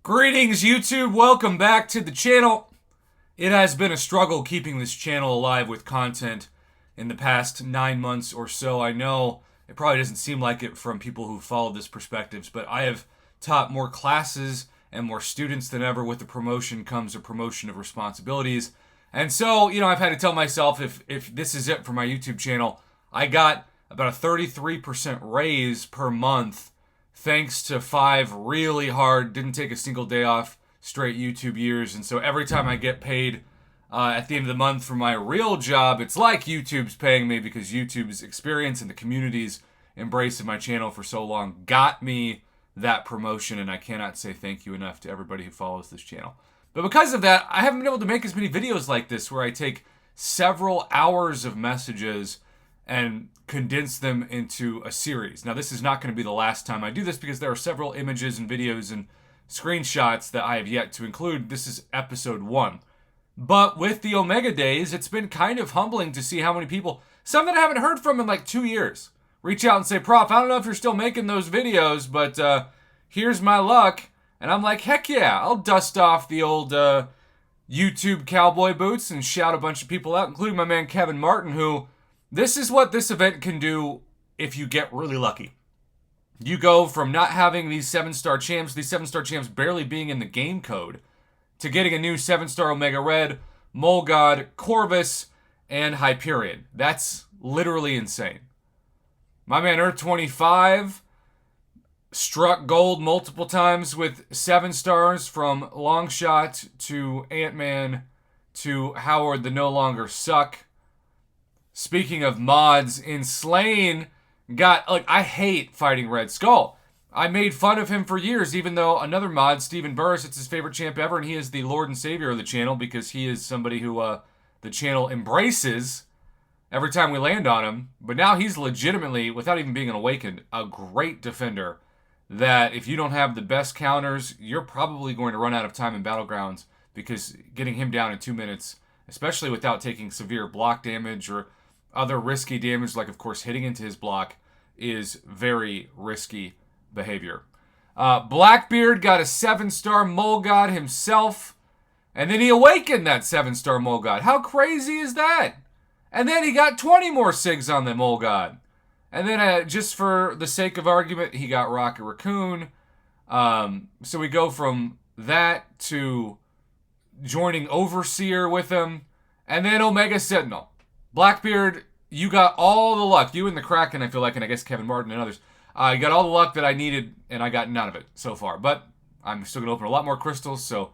Greetings, YouTube. Welcome back to the channel. It has been a struggle keeping this channel alive with content in the past 9 months or so. I know it probably doesn't seem like it from people who follow this perspectives, but I have taught more classes and more students than ever. With the promotion comes a promotion of responsibilities. And so, I've had to tell myself if this is it for my YouTube channel, I got about a 33% raise per month thanks to 5 really hard, didn't take a single day off, straight YouTube years. And so every time I get paid at the end of the month for my real job, it's like YouTube's paying me, because YouTube's experience and the community's embrace of my channel for so long got me that promotion, and I cannot say thank you enough to everybody who follows this channel. But because of that, I haven't been able to make as many videos like this where I take several hours of messages and condense them into a series. Now, this is not going to be the last time I do this, because there are several images and videos and screenshots that I have yet to include. This is episode 1. But with the Omega days, it's been kind of humbling to see how many people, some that I haven't heard from in like 2 years, reach out and say, Prof, I don't know if you're still making those videos, but here's my luck. And I'm like, heck yeah, I'll dust off the old YouTube cowboy boots and shout a bunch of people out, including my man Kevin Martin, who, this is what this event can do if you get really lucky. You go from not having these 7-star champs, barely being in the game code, to getting a new 7-star Omega Red, Mole God, Corvus, and Hyperion. That's literally insane. My man Earth25 struck gold multiple times with 7 stars, from Longshot to Ant-Man to Howard the No Longer Suck. Speaking of mods, Insane got, I hate fighting Red Skull. I made fun of him for years, even though another mod, Steven Burris, it's his favorite champ ever, and he is the Lord and Savior of the channel, because he is somebody who the channel embraces every time we land on him. But now he's legitimately, without even being an Awakened, a great defender that if you don't have the best counters, you're probably going to run out of time in Battlegrounds, because getting him down in 2 minutes, especially without taking severe block damage or other risky damage, like, of course, hitting into his block, is very risky behavior. Blackbeard got a 7-star Mole God himself, and then he awakened that 7-star Mole God. How crazy is that? And then he got 20 more SIGs on the Mole God. And then, just for the sake of argument, he got Rocket Raccoon. So we go from that to joining Overseer with him, and then Omega Sentinel. Blackbeard, you got all the luck. You and the Kraken, I feel like, and I guess Kevin Martin and others. You got all the luck that I needed, and I got none of it so far. But I'm still going to open a lot more crystals, so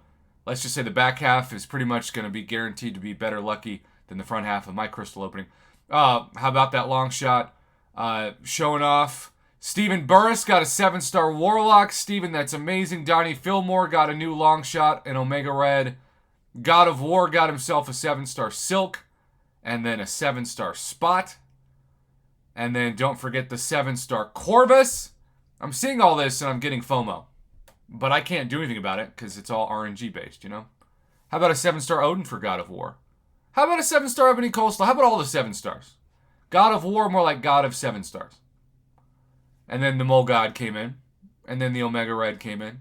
let's just say the back half is pretty much going to be guaranteed to be better lucky than the front half of my crystal opening. How about that long shot? Showing off. Steven Burris got a 7-star Warlock. Steven, that's amazing. Donnie Fillmore got a new long shot in Omega Red. God of War got himself a 7-star Silk, and then a 7-star Spot. And then don't forget the 7-star Corvus. I'm seeing all this and I'm getting FOMO. But I can't do anything about it because it's all RNG based, How about a 7-star Odin for God of War? How about a 7-star Ebony Coastal? How about all the 7 stars? God of War, more like God of 7 stars. And then the Mole God came in. And then the Omega Red came in.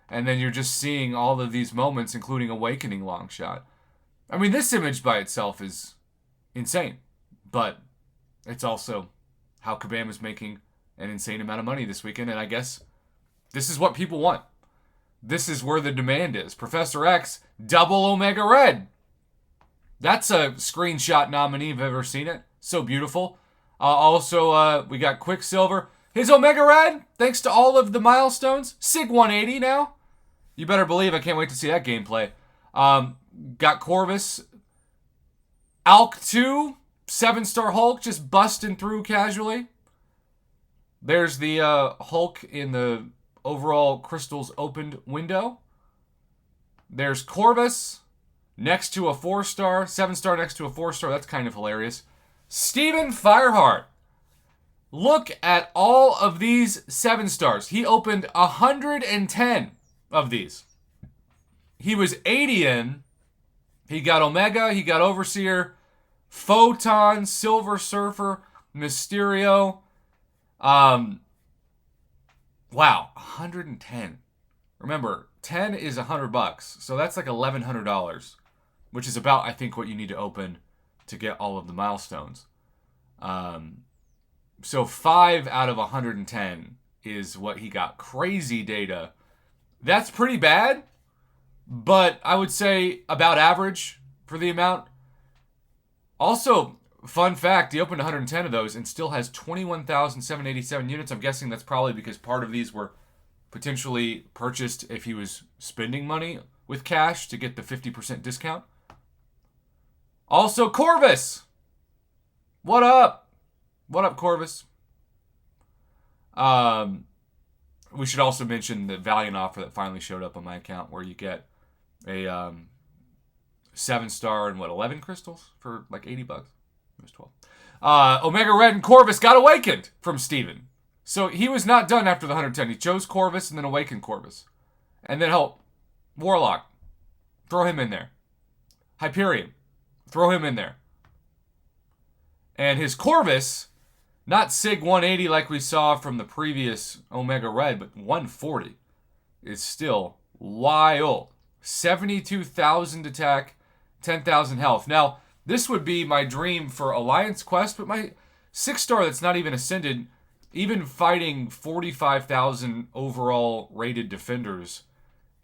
And then you're just seeing all of these moments, including Awakening Longshot. I mean, this image by itself is insane. But it's also how Kabam is making an insane amount of money this weekend. And I guess this is what people want. This is where the demand is. Professor X, double Omega Red. That's a screenshot nominee if I've ever seen it. So beautiful. Also, we got Quicksilver. His Omega Red, thanks to all of the milestones. SIG 180 now. You better believe I can't wait to see that gameplay. Got Corvus. Alk 2, 7-star Hulk, just busting through casually. There's the Hulk in the overall crystals opened window. There's Corvus next to a 4-star. 7-star next to a 4-star. That's kind of hilarious. Steven Fireheart. Look at all of these 7 stars. He opened 110 of these. He was 80 in. He got Omega. He got Overseer. Photon. Silver Surfer. Mysterio. Wow. 110. Remember, 10 is $100, so that's like $1,100, which is about, I think, what you need to open to get all of the milestones. So 5 out of 110 is what he got. Crazy data. That's pretty bad, but I would say about average for the amount. Also, fun fact, he opened 110 of those and still has 21,787 units. I'm guessing that's probably because part of these were potentially purchased if he was spending money with cash to get the 50% discount. Also, Corvus! What up? What up, Corvus? We should also mention the Valiant offer that finally showed up on my account where you get a 7-star and 11 crystals for like $80. It was 12. Omega Red and Corvus got awakened from Steven. So he was not done after the 110. He chose Corvus and then awakened Corvus. And then Warlock. Throw him in there. Hyperion. Throw him in there. And his Corvus, not Sig 180 like we saw from the previous Omega Red, but 140, is still wild. 72,000 attack, 10,000 health. Now, this would be my dream for Alliance Quest, but my 6-star that's not even ascended, even fighting 45,000 overall rated defenders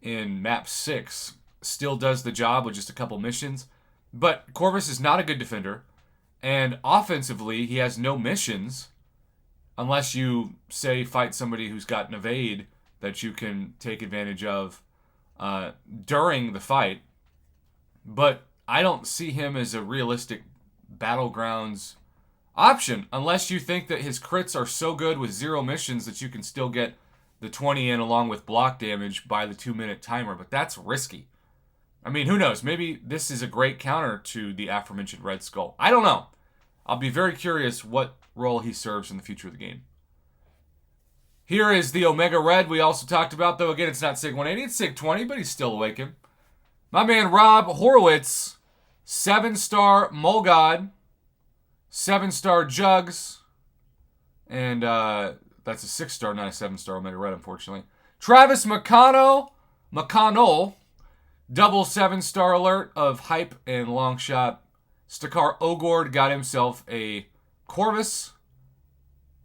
in map 6, still does the job with just a couple missions. But Corvus is not a good defender, and offensively, he has no missions unless you, say, fight somebody who's got an evade that you can take advantage of during the fight. But I don't see him as a realistic Battlegrounds option unless you think that his crits are so good with 0 missions that you can still get the 20 in along with block damage by the 2-minute timer. But that's risky. I mean, who knows? Maybe this is a great counter to the aforementioned Red Skull. I don't know. I'll be very curious what role he serves in the future of the game. Here is the Omega Red we also talked about, though. Again, it's not Sig 180, it's Sig 20, but he's still awakened. My man Rob Horowitz, 7-star Mulgod, 7-star Jugs, and that's a 6-star, not a 7-star Omega Red, unfortunately. Travis McConnell, double 7-star alert of Hype and Longshot. Stakar Ogord got himself a Corvus.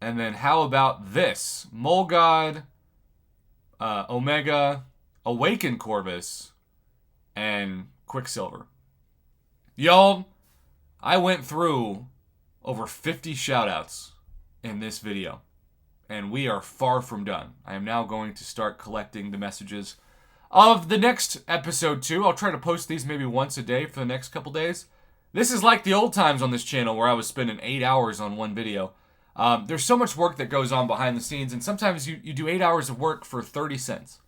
And then how about this? Mulgod, Omega, Awakened Corvus, and Quicksilver. Y'all, I went through over 50 shoutouts in this video. And we are far from done. I am now going to start collecting the messages of the next episode 2. I'll try to post these maybe once a day for the next couple days. This is like the old times on this channel where I was spending 8 hours on one video. There's so much work that goes on behind the scenes, and sometimes you do 8 hours of work for 30 cents.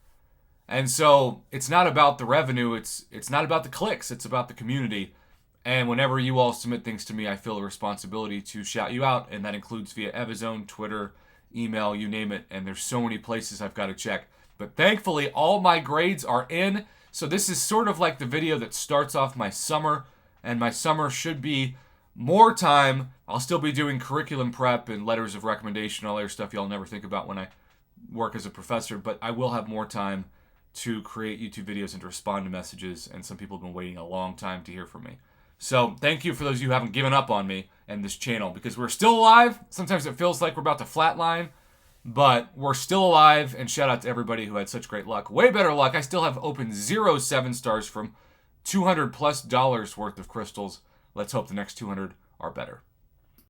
And so it's not about the revenue, it's not about the clicks, it's about the community. And whenever you all submit things to me, I feel a responsibility to shout you out, and that includes via Evizone, Twitter, email, you name it, and there's so many places I've got to check. But thankfully, all my grades are in, so this is sort of like the video that starts off my summer, and my summer should be more time. I'll still be doing curriculum prep and letters of recommendation, all other stuff y'all never think about when I work as a professor, but I will have more time to create YouTube videos and to respond to messages, and some people have been waiting a long time to hear from me. So thank you for those of you who haven't given up on me and this channel, because we're still alive. Sometimes it feels like we're about to flatline, but we're still alive, and shout out to everybody who had such great luck. Way better luck. I still have open 0 7-stars from $200+ worth of crystals. Let's hope the next 200 are better.